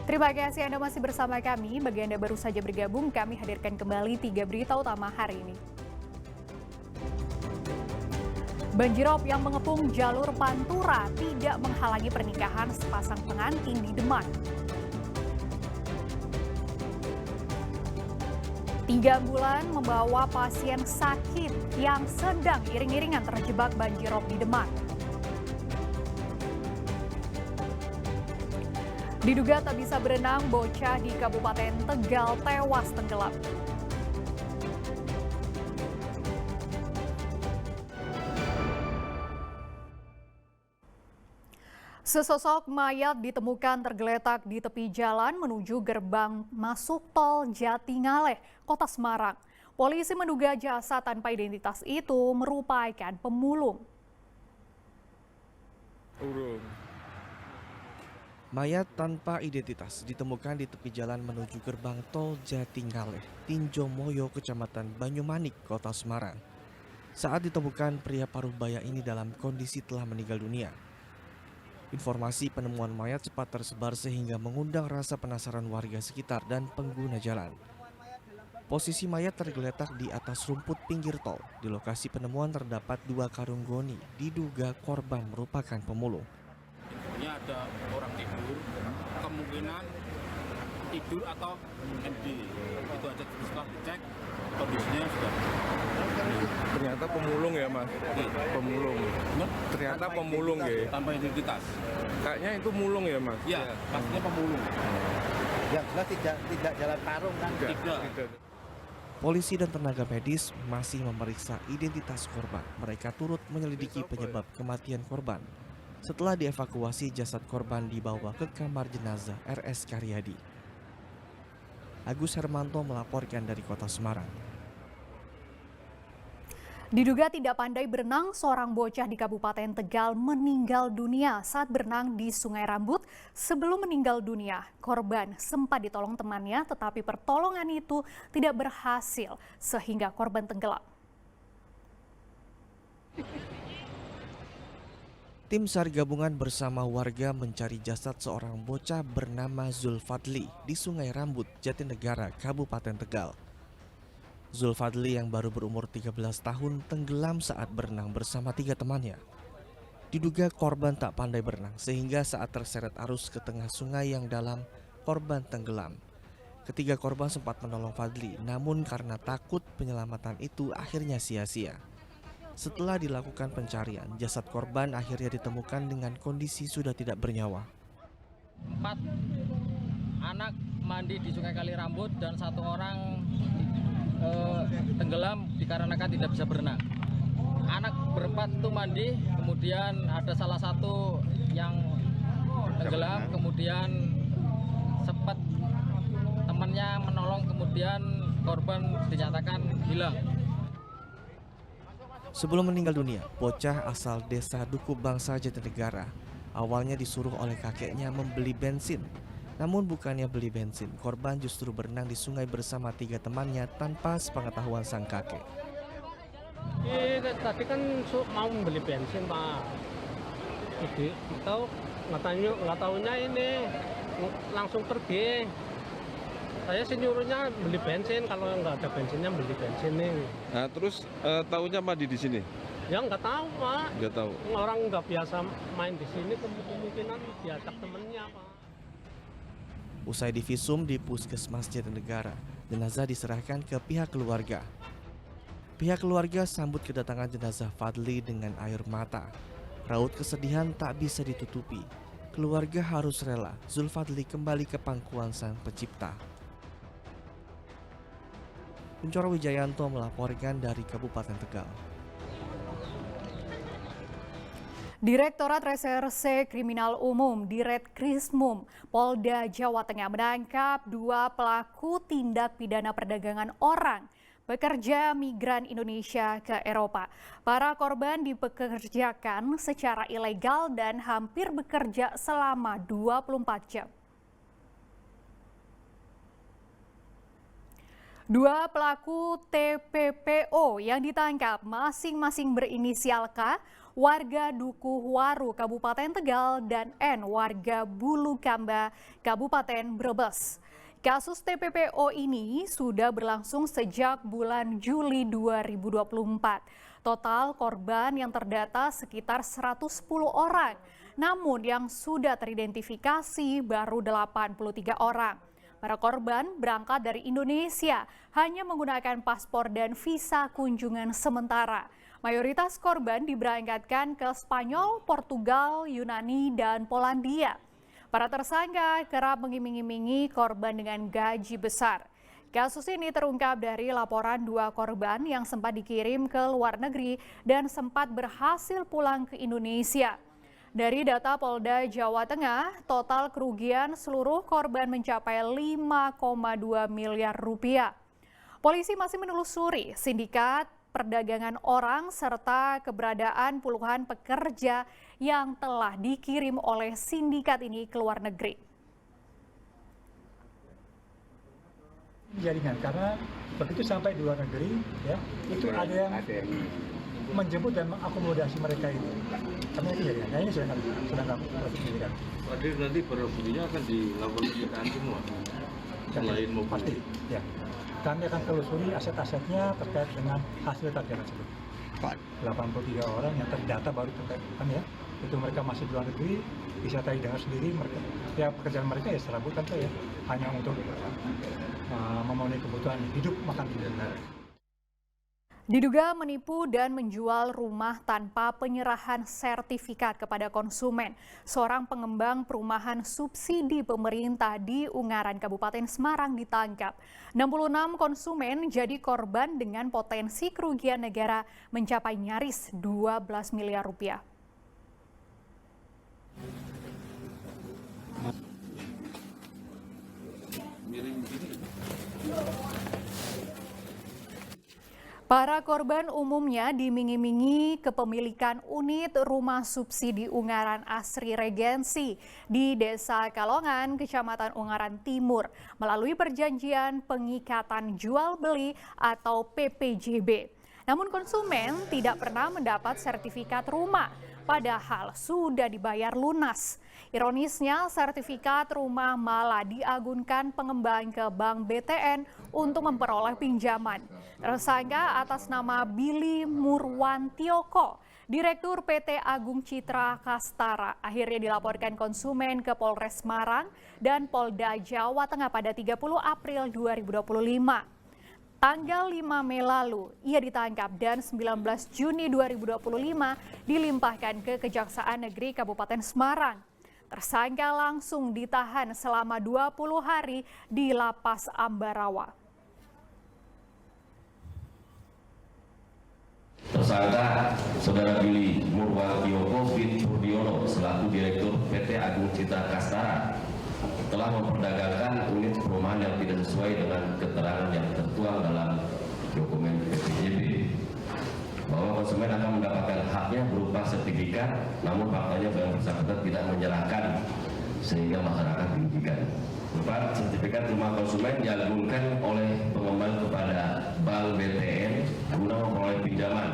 Terima kasih Anda masih bersama kami. Bagi Anda baru saja bergabung, kami hadirkan kembali 3 berita utama hari ini. Banjirop yang mengepung jalur Pantura tidak menghalangi pernikahan sepasang pengantin di Demak. 3 bulan membawa pasien sakit yang sedang iring-iringan terjebak banjirop di Demak. Diduga tak bisa berenang, bocah di Kabupaten Tegal tewas tenggelam. Sesosok mayat ditemukan tergeletak di tepi jalan menuju gerbang masuk tol Jatingaleh, Kota Semarang. Polisi menduga jasad tanpa identitas itu merupakan pemulung. Mayat tanpa identitas ditemukan di tepi jalan menuju gerbang tol Jatingaleh, Tinjomoyo, Kecamatan Banyumanik, Kota Semarang. Saat ditemukan, pria paruh baya ini dalam kondisi telah meninggal dunia. Informasi penemuan mayat cepat tersebar sehingga mengundang rasa penasaran warga sekitar dan pengguna jalan. Posisi mayat tergeletak di atas rumput pinggir tol. Di lokasi penemuan terdapat 2 karung goni, diduga korban merupakan pemulung. Ini ada orang tidur, kemungkinan tidur atau MD. Itu aja setelah dicek kondisinya sudah. Ternyata pemulung ya mas, pemulung. Ternyata pemulung ya. Tanpa identitas. Kayaknya itu mulung ya mas. Iya, pastinya pemulung. Yang jelas tidak jalan tarung kan? Tidak. Polisi dan tenaga medis masih memeriksa identitas korban. Mereka turut menyelidiki penyebab kematian korban. Setelah dievakuasi, jasad korban dibawa ke kamar jenazah RS Karyadi. Agus Hermanto melaporkan dari Kota Semarang. Diduga tidak pandai berenang, seorang bocah di Kabupaten Tegal meninggal dunia saat berenang di Sungai Rambut. Sebelum meninggal dunia, korban sempat ditolong temannya, tetapi pertolongan itu tidak berhasil sehingga korban tenggelam. Tim SAR gabungan bersama warga mencari jasad seorang bocah bernama Zulfadli di Sungai Rambut, Jatinegara, Kabupaten Tegal. Zulfadli yang baru berumur 13 tahun tenggelam saat berenang bersama 3 temannya. Diduga korban tak pandai berenang sehingga saat terseret arus ke tengah sungai yang dalam, korban tenggelam. Ketiga korban sempat menolong Fadli, namun karena takut penyelamatan itu akhirnya sia-sia. Setelah dilakukan pencarian, jasad korban akhirnya ditemukan dengan kondisi sudah tidak bernyawa. 4 anak mandi di Sungai Kali Rambut dan 1 orang tenggelam dikarenakan tidak bisa berenang. Anak berempat itu mandi, kemudian ada salah satu yang tenggelam, kemudian sempat temannya menolong, kemudian korban dinyatakan hilang. Sebelum meninggal dunia, bocah asal desa Duku Bangsa Jatinegara awalnya disuruh oleh kakeknya membeli bensin. Namun bukannya beli bensin, korban justru berenang di sungai bersama 3 temannya tanpa sepengetahuan sang kakek. Tadi kan mau membeli bensin pak, jadi nggak taunya ini langsung pergi. Saya sih nyuruhnya beli bensin, kalau nggak ada bensinnya beli bensin nih. Nah terus tahunya mandi di sini? Ya nggak tahu pak. Nggak tahu. Orang nggak biasa main di sini, kemungkinan diajak temennya pak. Usai divisum di Puskesmas Jatinegara, jenazah diserahkan ke pihak keluarga. Pihak keluarga sambut kedatangan jenazah Fadli dengan air mata. Raut kesedihan tak bisa ditutupi. Keluarga harus rela Zulfadli kembali ke pangkuan Sang Pencipta. Kuncoro Wijayanto melaporkan dari Kabupaten Tegal. Direktorat Reserse Kriminal Umum Diretkrimum Polda Jawa Tengah menangkap 2 pelaku tindak pidana perdagangan orang pekerja migran Indonesia ke Eropa. Para korban dipekerjakan secara ilegal dan hampir bekerja selama 24 jam. 2 pelaku TPPO yang ditangkap masing-masing berinisial K warga Dukuh Waru, Kabupaten Tegal, dan N, warga Bulukamba, Kabupaten Brebes. Kasus TPPO ini sudah berlangsung sejak bulan Juli 2024. Total korban yang terdata sekitar 110 orang, namun yang sudah teridentifikasi baru 83 orang. Para korban berangkat dari Indonesia, hanya menggunakan paspor dan visa kunjungan sementara. Mayoritas korban diberangkatkan ke Spanyol, Portugal, Yunani, dan Polandia. Para tersangka kerap mengiming-imingi korban dengan gaji besar. Kasus ini terungkap dari laporan 2 korban yang sempat dikirim ke luar negeri dan sempat berhasil pulang ke Indonesia. Dari data Polda Jawa Tengah, total kerugian seluruh korban mencapai 5,2 miliar rupiah. Polisi masih menelusuri sindikat perdagangan orang serta keberadaan puluhan pekerja yang telah dikirim oleh sindikat ini ke luar negeri. Jaringan, karena begitu sampai di luar negeri, ya itu ada yang menjemput dan mengakomodasi mereka itu. Karena itu jaringan. Nah ini sedang kami proses penyidikan. Tadi nanti berlakunya akan dilakukan penyitaan semua. Selain mobil. Pasti, ya. Kami akan telusuri aset-asetnya terkait dengan hasil tagihan tersebut. 83 orang yang terdata baru terkait kami ya. Itu mereka masih di luar negeri, bisa tadi dengar sendiri mereka. Ya pekerjaan mereka ya serabutan saja, hanya untuk memenuhi kebutuhan hidup makan minum. Diduga menipu dan menjual rumah tanpa penyerahan sertifikat kepada konsumen. Seorang pengembang perumahan subsidi pemerintah di Ungaran, Kabupaten Semarang ditangkap. 66 konsumen jadi korban dengan potensi kerugian negara mencapai nyaris 12 miliar rupiah. Para korban umumnya dimingi-mingi kepemilikan unit rumah subsidi Ungaran Asri Regensi di Desa Kalongan, Kecamatan Ungaran Timur melalui perjanjian pengikatan jual beli atau PPJB. Namun konsumen tidak pernah mendapat sertifikat rumah, padahal sudah dibayar lunas. Ironisnya, sertifikat rumah malah diagunkan pengembang ke Bank BTN untuk memperoleh pinjaman. Tersangka atas nama Billy Murwantioko, Direktur PT Agung Citra Kastara, akhirnya dilaporkan konsumen ke Polres Semarang dan Polda Jawa Tengah pada 30 April 2025. Tanggal 5 Mei lalu, ia ditangkap dan 19 Juni 2025 dilimpahkan ke Kejaksaan Negeri Kabupaten Semarang. Tersangka langsung ditahan selama 20 hari di Lapas Ambarawa. Tersangka Saudara Billy Murwantioko bin Purdiono selaku Direktur PT Agung Citra Kastara telah memperdagangkan unit perumahan yang tidak sesuai dengan keterangan yang tertuang dalam dokumen PPJB, bahwa konsumen akan mendapatkan haknya berupa sertifikat, namun faktanya yang bersangkutan tidak menyerahkan sehingga masyarakat dirugikan. Berupa sertifikat rumah konsumen diagungkan oleh pengembang kepada Bank BTN guna memperoleh pinjaman.